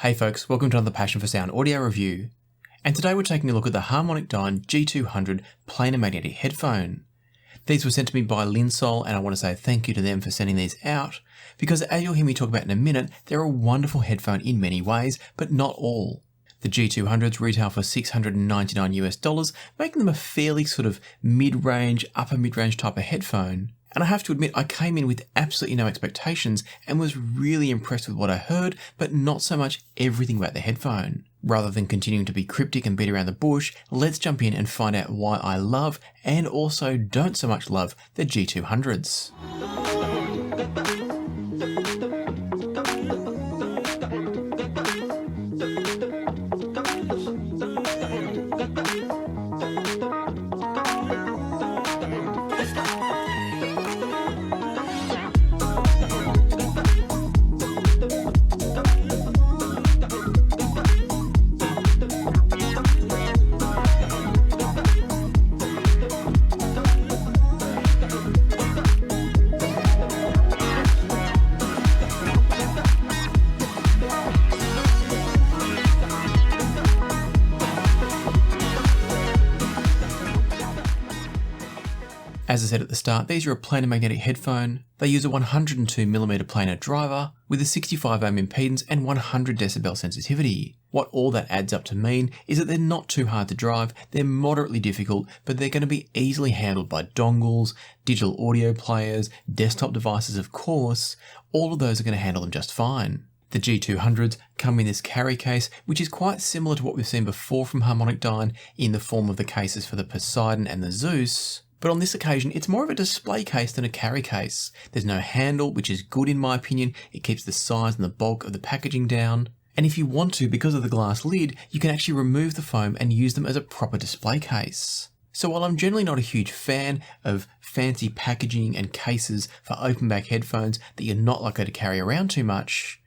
Hey folks, welcome to another Passion for Sound audio review. And today we're taking a look at the Harmonic Dyne G200 planar magnetic headphone. These were sent to me by Linsol, and I want to say thank you to them for sending these out, because as you'll hear me talk about in a minute, they're a wonderful headphone in many ways, but not all. The G200s retail for $699 US, making them a fairly sort of mid-range, upper mid-range type of headphone. And I have to admit, I came in with absolutely no expectations and was really impressed with what I heard, but not so much everything about the headphone. Rather than continuing to be cryptic and beat around the bush, let's jump in and find out why I love and also don't so much love the G200s. As I said at the start, these are a planar magnetic headphone. They use a 102mm planar driver with a 65 ohm impedance and 100 decibel sensitivity. What all that adds up to mean is that they're not too hard to drive, they're moderately difficult, but they're going to be easily handled by dongles, digital audio players, desktop devices of course. All of those are going to handle them just fine. The G200s come in this carry case, which is quite similar to what we've seen before from Harmonic Dyne in the form of the cases for the Poseidon and the Zeus. But on this occasion, it's more of a display case than a carry case. There's no handle, which is good in my opinion. It keeps the size and the bulk of the packaging down. And if you want to, because of the glass lid, you can actually remove the foam and use them as a proper display case. So while I'm generally not a huge fan of fancy packaging and cases for open back headphones that you're not likely to carry around too much,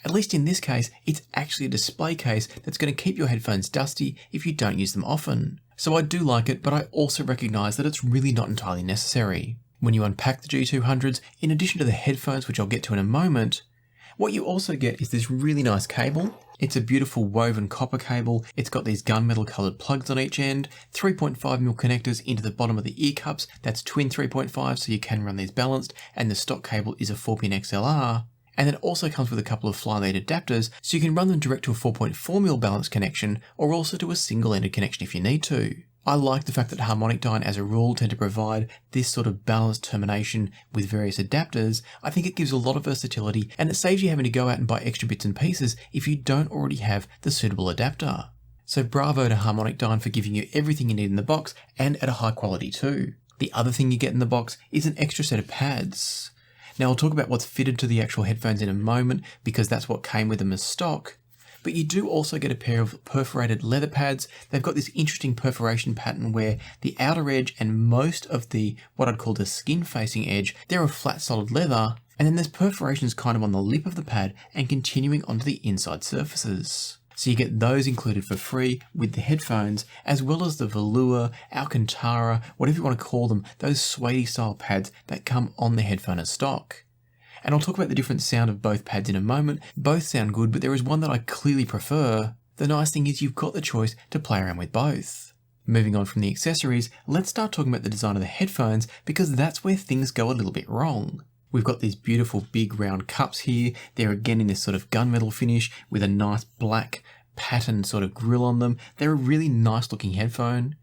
at least in this case, it's actually a display case that's going to keep your headphones dusty if you don't use them often. So I do like it, but I also recognise that it's really not entirely necessary. When you unpack the G200s, in addition to the headphones, which I'll get to in a moment, what you also get is this really nice cable. It's a beautiful woven copper cable. It's got these gunmetal coloured plugs on each end, 3.5mm connectors into the bottom of the ear cups. That's twin 3.5, so you can run these balanced, and the stock cable is a 4-pin XLR. And it also comes with a couple of fly-lead adapters, so you can run them direct to a 4.4mm balanced connection, or also to a single-ended connection if you need to. I like the fact that Harmonic Dyne, as a rule, tend to provide this sort of balanced termination with various adapters. I think it gives a lot of versatility, and it saves you having to go out and buy extra bits and pieces if you don't already have the suitable adapter. So bravo to Harmonic Dyne for giving you everything you need in the box, and at a high quality too. The other thing you get in the box is an extra set of pads. Now I'll talk about what's fitted to the actual headphones in a moment, because that's what came with them as stock. But you do also get a pair of perforated leather pads. They've got this interesting perforation pattern where the outer edge and most of the, what I'd call the skin facing edge, they're a flat solid leather. And then there's perforations kind of on the lip of the pad and continuing onto the inside surfaces. So you get those included for free with the headphones, as well as the velour, Alcantara, whatever you want to call them, those suede style pads that come on the headphone as stock. And I'll talk about the different sound of both pads in a moment. Both sound good, but there is one that I clearly prefer. The nice thing is you've got the choice to play around with both. Moving on from the accessories, let's start talking about the design of the headphones, because that's where things go a little bit wrong. We've got these beautiful big round cups here. They're again in this sort of gunmetal finish with a nice black patterned sort of grill on them. They're a really nice looking headphone.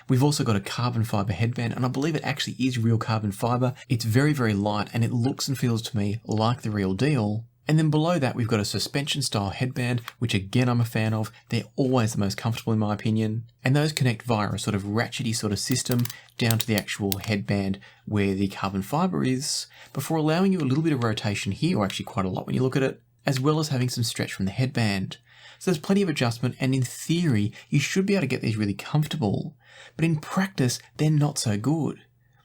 We've also got a carbon fibre headband, and I believe it actually is real carbon fibre. It's very, very light, and it looks and feels to me like the real deal. And then below that, we've got a suspension style headband, which again I'm a fan of. They're always the most comfortable in my opinion. And those connect via a sort of ratchety sort of system down to the actual headband where the carbon fibre is, before allowing you a little bit of rotation here, or actually quite a lot when you look at it, as well as having some stretch from the headband. So there's plenty of adjustment, and in theory, you should be able to get these really comfortable. But in practice, they're not so good.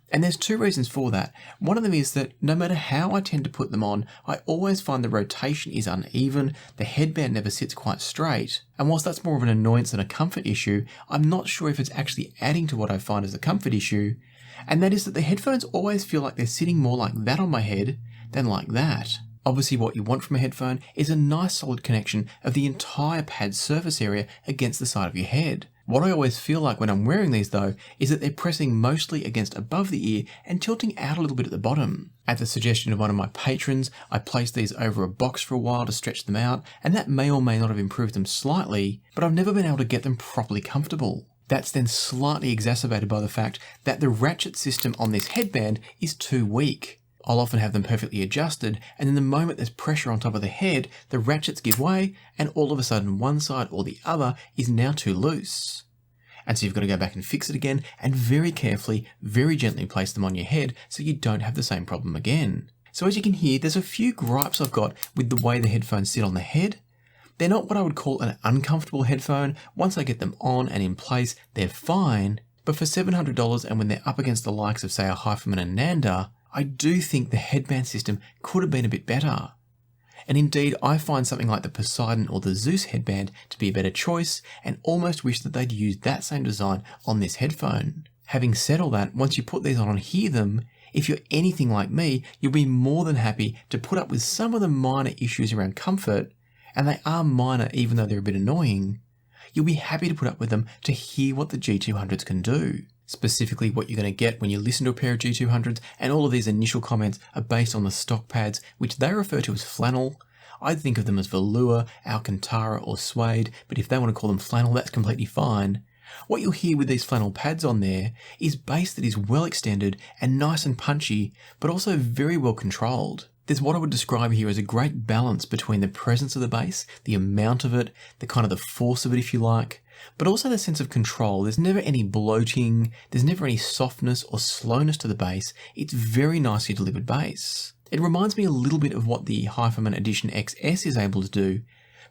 And there's two reasons for that. One of them is that no matter how I tend to put them on, I always find the rotation is uneven, the headband never sits quite straight. And whilst that's more of an annoyance than a comfort issue, I'm not sure if it's actually adding to what I find as a comfort issue. And that is that the headphones always feel like they're sitting more like that on my head than like that. Obviously what you want from a headphone is a nice solid connection of the entire pad's surface area against the side of your head. What I always feel like when I'm wearing these though is that they're pressing mostly against above the ear and tilting out a little bit at the bottom. At the suggestion of one of my patrons, I placed these over a box for a while to stretch them out, and that may or may not have improved them slightly, but I've never been able to get them properly comfortable. That's then slightly exacerbated by the fact that the ratchet system on this headband is too weak. I'll often have them perfectly adjusted, and then the moment there's pressure on top of the head, the ratchets give way, and all of a sudden one side or the other is now too loose. And so you've got to go back and fix it again, and very carefully, very gently place them on your head so you don't have the same problem again. So as you can hear, there's a few gripes I've got with the way the headphones sit on the head. They're not what I would call an uncomfortable headphone. Once I get them on and in place, they're fine. But for $700 and when they're up against the likes of, say, a HiFiMAN and Nanda, I do think the headband system could have been a bit better. And indeed, I find something like the Poseidon or the Zeus headband to be a better choice, and almost wish that they'd used that same design on this headphone. Having said all that, once you put these on and hear them, if you're anything like me, you'll be more than happy to put up with some of the minor issues around comfort, and they are minor even though they're a bit annoying. You'll be happy to put up with them to hear what the G200s can do. Specifically what you're going to get when you listen to a pair of G200s, and all of these initial comments are based on the stock pads, which they refer to as flannel. I'd think of them as velour, Alcantara or suede, but if they want to call them flannel, that's completely fine. What you'll hear with these flannel pads on there is bass that is well extended and nice and punchy, but also very well controlled. There's what I would describe here as a great balance between the presence of the bass, the amount of it, the force of it if you like, but also the sense of control. There's never any bloating, there's never any softness or slowness to the bass. It's very nicely delivered bass. It reminds me a little bit of what the HiFiMAN Edition XS is able to do,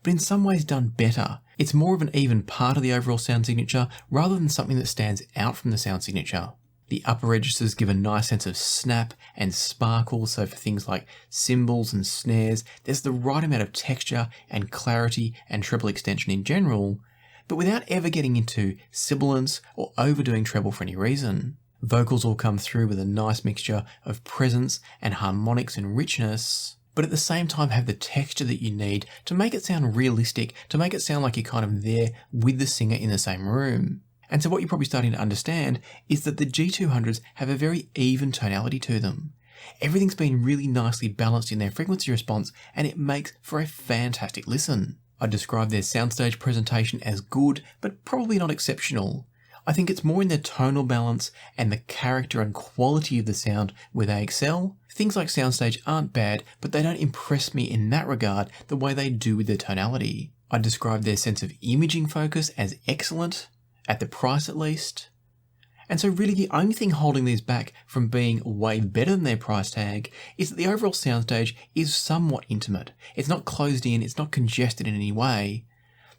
but in some ways done better. It's more of an even part of the overall sound signature rather than something that stands out from the sound signature. The upper registers give a nice sense of snap and sparkle, so for things like cymbals and snares, there's the right amount of texture and clarity and treble extension in general, but without ever getting into sibilance or overdoing treble for any reason. Vocals all come through with a nice mixture of presence and harmonics and richness, but at the same time have the texture that you need to make it sound realistic, to make it sound like you're kind of there with the singer in the same room. And so what you're probably starting to understand is that the G200s have a very even tonality to them. Everything's been really nicely balanced in their frequency response, and it makes for a fantastic listen. I'd describe their soundstage presentation as good, but probably not exceptional. I think it's more in their tonal balance and the character and quality of the sound where they excel. Things like soundstage aren't bad, but they don't impress me in that regard the way they do with their tonality. I'd describe their sense of imaging focus as excellent, at the price at least. And so really the only thing holding these back from being way better than their price tag is that the overall soundstage is somewhat intimate. It's not closed in, it's not congested in any way.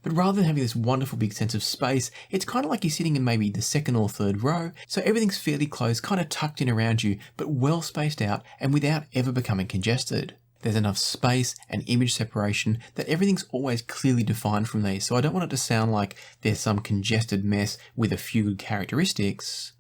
But rather than having this wonderful big sense of space, it's kind of like you're sitting in maybe the second or third row, so everything's fairly close, kind of tucked in around you, but well spaced out and without ever becoming congested. There's enough space and image separation that everything's always clearly defined from these, so I don't want it to sound like there's some congested mess with a few good characteristics.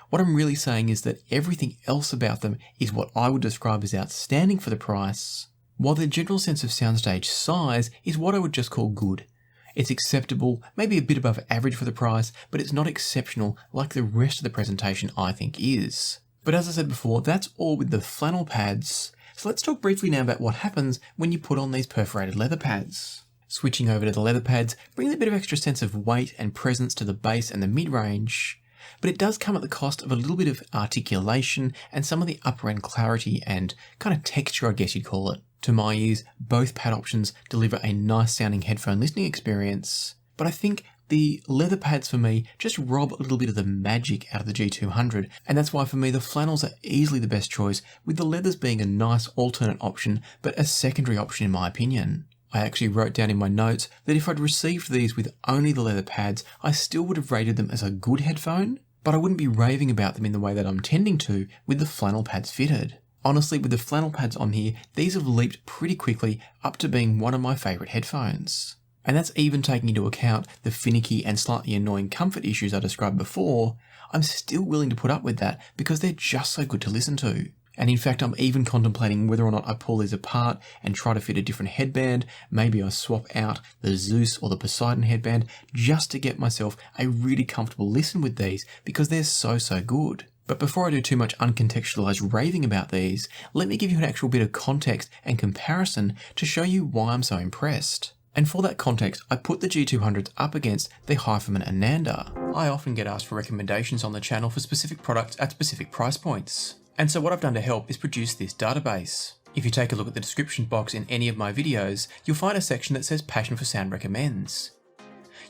What I'm really saying is that everything else about them is what I would describe as outstanding for the price, while their general sense of soundstage size is what I would just call good. It's acceptable, maybe a bit above average for the price, but it's not exceptional like the rest of the presentation I think is. But as I said before, that's all with the flannel pads. So let's talk briefly now about what happens when you put on these perforated leather pads. Switching over to the leather pads brings a bit of extra sense of weight and presence to the bass and the mid-range, but it does come at the cost of a little bit of articulation and some of the upper end clarity and kind of texture, I guess you'd call it. To my ears, both pad options deliver a nice sounding headphone listening experience, but I think the leather pads for me just rob a little bit of the magic out of the G200, and that's why for me the flannels are easily the best choice, with the leathers being a nice alternate option, but a secondary option in my opinion. I actually wrote down in my notes that if I'd received these with only the leather pads, I still would have rated them as a good headphone, but I wouldn't be raving about them in the way that I'm tending to with the flannel pads fitted. Honestly, with the flannel pads on here, these have leaped pretty quickly up to being one of my favourite headphones. And that's even taking into account the finicky and slightly annoying comfort issues I described before. I'm still willing to put up with that because they're just so good to listen to. And in fact, I'm even contemplating whether or not I pull these apart and try to fit a different headband. Maybe I swap out the Zeus or the Poseidon headband just to get myself a really comfortable listen with these because they're so good. But before I do too much uncontextualized raving about these, let me give you an actual bit of context and comparison to show you why I'm so impressed. And for that context, I put the G200s up against the HiFiMAN Ananda. I often get asked for recommendations on the channel for specific products at specific price points. And so what I've done to help is produce this database. If you take a look at the description box in any of my videos, you'll find a section that says Passion for Sound Recommends.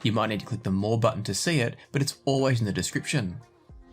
You might need to click the More button to see it, but it's always in the description.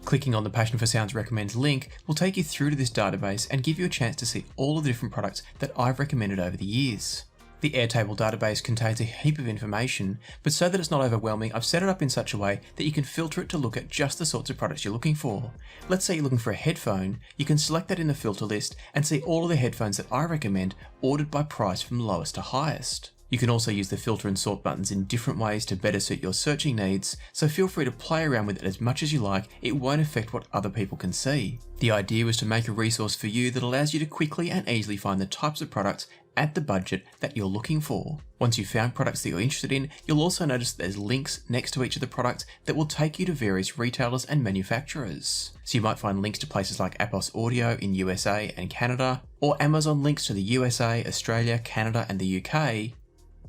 Clicking on the Passion for Sounds Recommends link will take you through to this database and give you a chance to see all of the different products that I've recommended over the years. The Airtable database contains a heap of information, but so that it's not overwhelming, I've set it up in such a way that you can filter it to look at just the sorts of products you're looking for. Let's say you're looking for a headphone, you can select that in the filter list and see all of the headphones that I recommend ordered by price from lowest to highest. You can also use the filter and sort buttons in different ways to better suit your searching needs, so feel free to play around with it as much as you like, it won't affect what other people can see. The idea was to make a resource for you that allows you to quickly and easily find the types of products at the budget that you're looking for. Once you've found products that you're interested in, you'll also notice that there's links next to each of the products that will take you to various retailers and manufacturers. So you might find links to places like Apos Audio in USA and Canada, or Amazon links to the USA, Australia, Canada and the UK,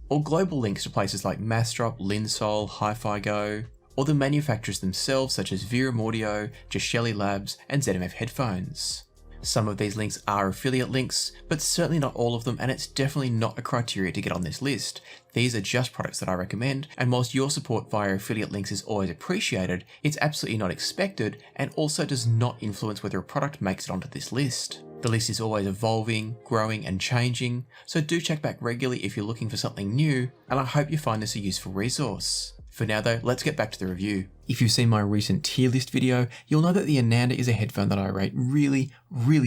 or global links to places like Massdrop, Linsol, Hi-Fi Go, or the manufacturers themselves such as Verum Audio, Jashelli Labs and ZMF Headphones. Some of these links are affiliate links, but certainly not all of them, and it's definitely not a criteria to get on this list. These are just products that I recommend, and whilst your support via affiliate links is always appreciated, it's absolutely not expected and also does not influence whether a product makes it onto this list. The list is always evolving, growing and changing, so do check back regularly if you're looking for something new, and I hope you find this a useful resource. For now though, let's get back to the review. If you've seen my recent tier list video, you'll know that the Ananda is a headphone that I rate really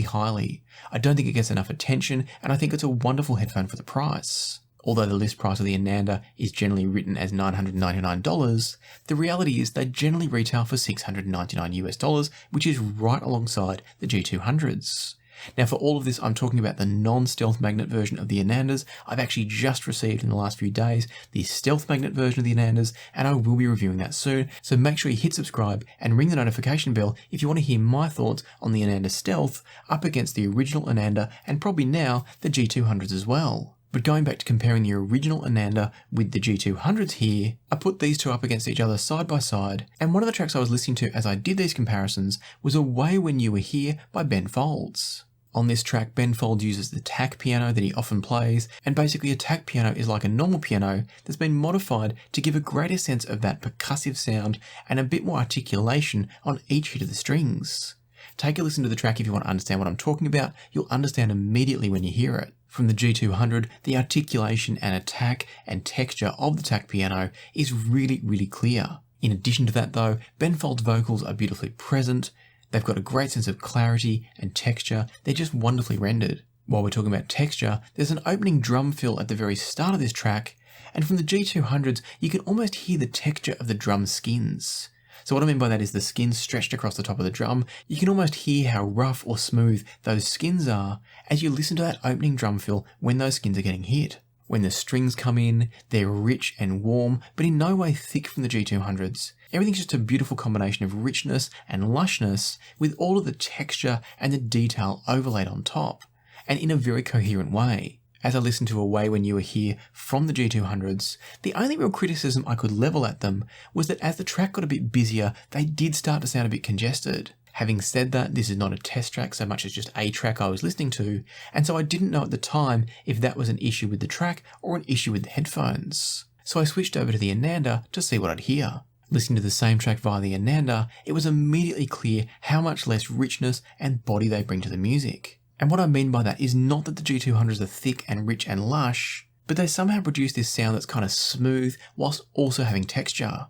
highly. I don't think it gets enough attention, and I think it's a wonderful headphone for the price. Although the list price of the Ananda is generally written as $999, the reality is they generally retail for $699 US, which is right alongside the G200s. Now for all of this, I'm talking about the non-stealth magnet version of the Anandas. I've actually just received in the last few days the stealth magnet version of the Anandas, and I will be reviewing that soon. So make sure you hit subscribe and ring the notification bell if you want to hear my thoughts on the Ananda Stealth up against the original Ananda and probably now the G200s as well. But going back to comparing the original Ananda with the G200s here, I put these two up against each other side by side, and one of the tracks I was listening to as I did these comparisons was Away When You Were Here by Ben Folds. On this track, Ben Folds uses the tack piano that he often plays, and basically a tack piano is like a normal piano that's been modified to give a greater sense of that percussive sound and a bit more articulation on each hit of the strings. Take a listen to the track if you want to understand what I'm talking about. You'll understand immediately when you hear it. From the G200, the articulation and attack and texture of the tack piano is really clear. In addition to that though, Ben Folds' vocals are beautifully present. They've got a great sense of clarity and texture. They're just wonderfully rendered. While we're talking about texture, there's an opening drum fill at the very start of this track, and from the G200s, you can almost hear the texture of the drum skins. So what I mean by that is the skins stretched across the top of the drum. You can almost hear how rough or smooth those skins are as you listen to that opening drum fill when those skins are getting hit. When the strings come in, they're rich and warm, but in no way thick from the G200s. Everything's just a beautiful combination of richness and lushness with all of the texture and the detail overlaid on top, and in a very coherent way. As I listened to Away When You Were Here from the G200s, the only real criticism I could level at them was that as the track got a bit busier, they did start to sound a bit congested. Having said that, this is not a test track so much as just a track I was listening to, and so I didn't know at the time if that was an issue with the track or an issue with the headphones. So I switched over to the Ananda to see what I'd hear. Listening to the same track via the Ananda, it was immediately clear how much less richness and body they bring to the music. And what I mean by that is not that the G200s are thick and rich and lush, but they somehow produce this sound that's kind of smooth whilst also having texture.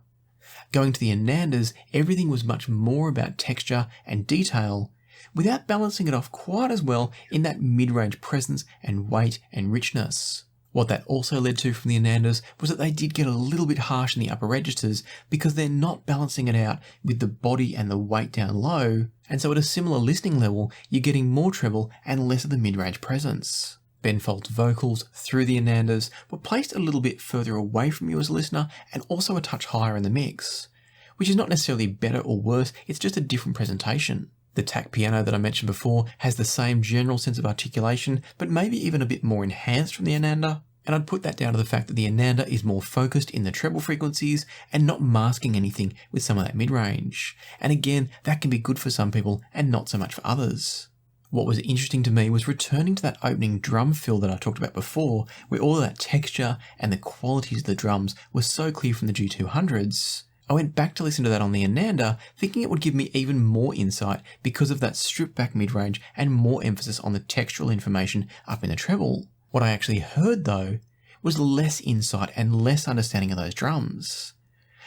Going to the Anandas, everything was much more about texture and detail, without balancing it off quite as well in that mid-range presence and weight and richness. What that also led to from the Anandas was that they did get a little bit harsh in the upper registers because they're not balancing it out with the body and the weight down low, and so at a similar listening level, you're getting more treble and less of the mid-range presence. Ben Folds' vocals through the Anandas were placed a little bit further away from you as a listener and also a touch higher in the mix, which is not necessarily better or worse, it's just a different presentation. The TAC piano that I mentioned before has the same general sense of articulation, but maybe even a bit more enhanced from the Ananda, and I'd put that down to the fact that the Ananda is more focused in the treble frequencies and not masking anything with some of that mid-range. And again, that can be good for some people and not so much for others. What was interesting to me was returning to that opening drum fill that I talked about before, where all of that texture and the qualities of the drums were so clear from the G200s. I went back to listen to that on the Ananda, thinking it would give me even more insight because of that stripped back mid-range and more emphasis on the textural information up in the treble. What I actually heard though was less insight and less understanding of those drums.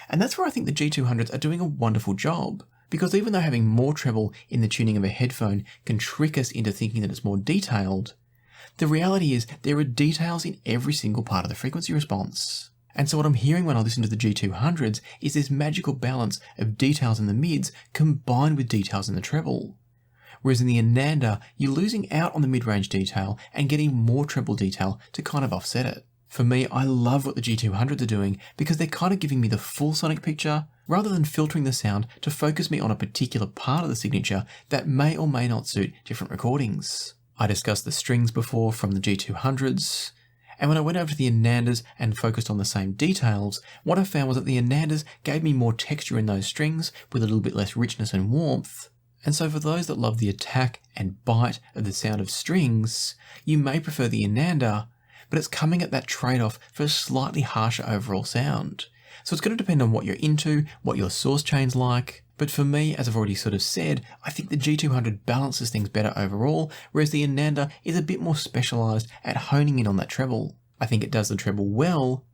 And that's where I think the G200s are doing a wonderful job, because even though having more treble in the tuning of a headphone can trick us into thinking that it's more detailed, the reality is there are details in every single part of the frequency response. And so what I'm hearing when I listen to the G200s is this magical balance of details in the mids combined with details in the treble. Whereas in the Ananda, you're losing out on the mid-range detail and getting more treble detail to kind of offset it. For me, I love what the G200s are doing because they're kind of giving me the full sonic picture rather than filtering the sound to focus me on a particular part of the signature that may or may not suit different recordings. I discussed the strings before from the G200s, and when I went over to the Anandas and focused on the same details, what I found was that the Anandas gave me more texture in those strings with a little bit less richness and warmth. And so for those that love the attack and bite of the sound of strings, you may prefer the Ananda, but it's coming at that trade-off for a slightly harsher overall sound. So it's going to depend on what you're into, what your source chain's like, but for me, as I've already sort of said, I think the G200 balances things better overall, whereas the Ananda is a bit more specialised at honing in on that treble. I think it does the treble well,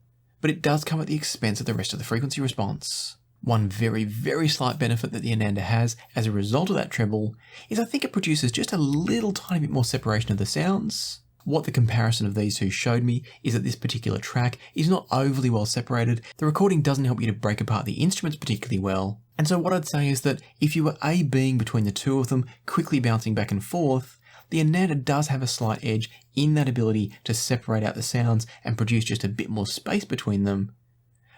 but it does come at the expense of the rest of the frequency response. One very, very slight benefit that the Ananda has as a result of that treble is I think it produces just a little tiny bit more separation of the sounds. What the comparison of these two showed me is that this particular track is not overly well separated, the recording doesn't help you to break apart the instruments particularly well, and so what I'd say is that if you were A-Bing between the two of them, quickly bouncing back and forth, the Ananda does have a slight edge in that ability to separate out the sounds and produce just a bit more space between them,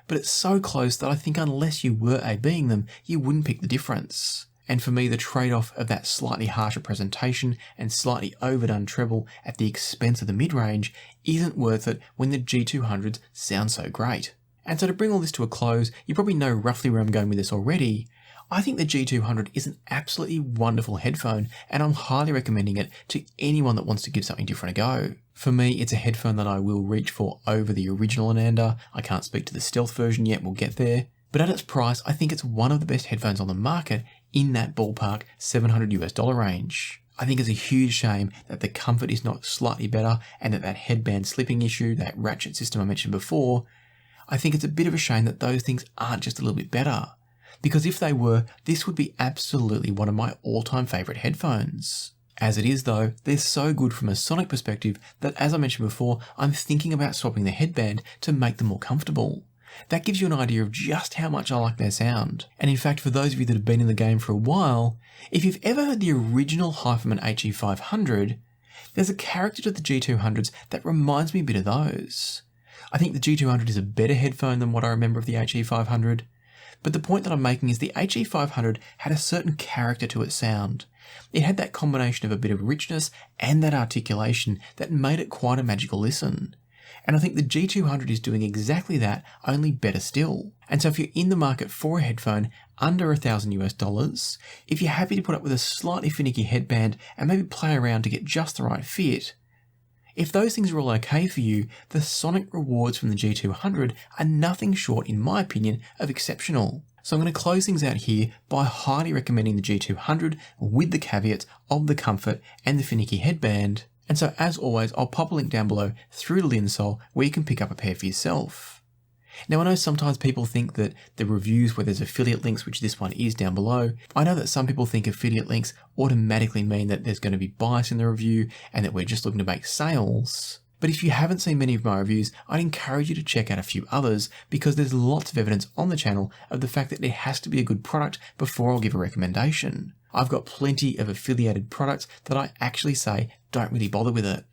but it's so close that I think unless you were A-Bing them, you wouldn't pick the difference. And for me, the trade-off of that slightly harsher presentation and slightly overdone treble at the expense of the mid-range isn't worth it when the G200s sound so great. And so to bring all this to a close, you probably know roughly where I'm going with this already. I think the G200 is an absolutely wonderful headphone, and I'm highly recommending it to anyone that wants to give something different a go. For me, it's a headphone that I will reach for over the original Ananda. I can't speak to the Stealth version yet, we'll get there. But at its price, I think it's one of the best headphones on the market in that ballpark $700 range. I think it's a huge shame that the comfort is not slightly better and that headband slipping issue, that ratchet system I mentioned before, I think it's a bit of a shame that those things aren't just a little bit better. Because if they were, this would be absolutely one of my all-time favourite headphones. As it is though, they're so good from a sonic perspective that, as I mentioned before, I'm thinking about swapping the headband to make them more comfortable. That gives you an idea of just how much I like their sound. And in fact, for those of you that have been in the game for a while, if you've ever heard the original Hyperman HE500, there's a character to the G200s that reminds me a bit of those. I think the G200 is a better headphone than what I remember of the HE500, but the point that I'm making is the HE500 had a certain character to its sound. It had that combination of a bit of richness and that articulation that made it quite a magical listen. And I think the G200 is doing exactly that, only better still. And so if you're in the market for a headphone under $1,000, if you're happy to put up with a slightly finicky headband and maybe play around to get just the right fit, if those things are all okay for you, the sonic rewards from the G200 are nothing short, in my opinion, of exceptional. So I'm going to close things out here by highly recommending the G200 with the caveats of the comfort and the finicky headband. And so as always, I'll pop a link down below through to Linsole where you can pick up a pair for yourself. Now I know sometimes people think that the reviews where there's affiliate links, which this one is down below, I know that some people think affiliate links automatically mean that there's going to be bias in the review and that we're just looking to make sales. But if you haven't seen many of my reviews, I'd encourage you to check out a few others because there's lots of evidence on the channel of the fact that it has to be a good product before I'll give a recommendation. I've got plenty of affiliated products that I actually say don't really bother with it.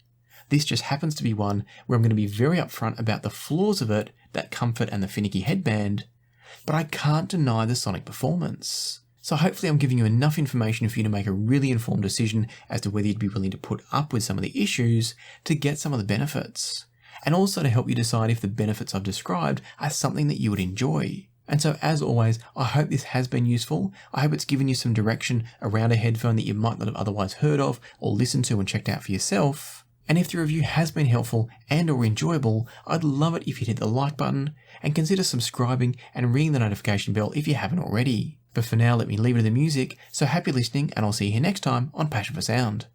This just happens to be one where I'm going to be very upfront about the flaws of it, that comfort and the finicky headband, but I can't deny the sonic performance. So hopefully I'm giving you enough information for you to make a really informed decision as to whether you'd be willing to put up with some of the issues to get some of the benefits, and also to help you decide if the benefits I've described are something that you would enjoy. And so as always, I hope this has been useful. I hope it's given you some direction around a headphone that you might not have otherwise heard of or listened to and checked out for yourself. And if the review has been helpful and or enjoyable, I'd love it if you'd hit the like button and consider subscribing and ringing the notification bell if you haven't already. But for now, let me leave it to the music, so happy listening and I'll see you here next time on Passion for Sound.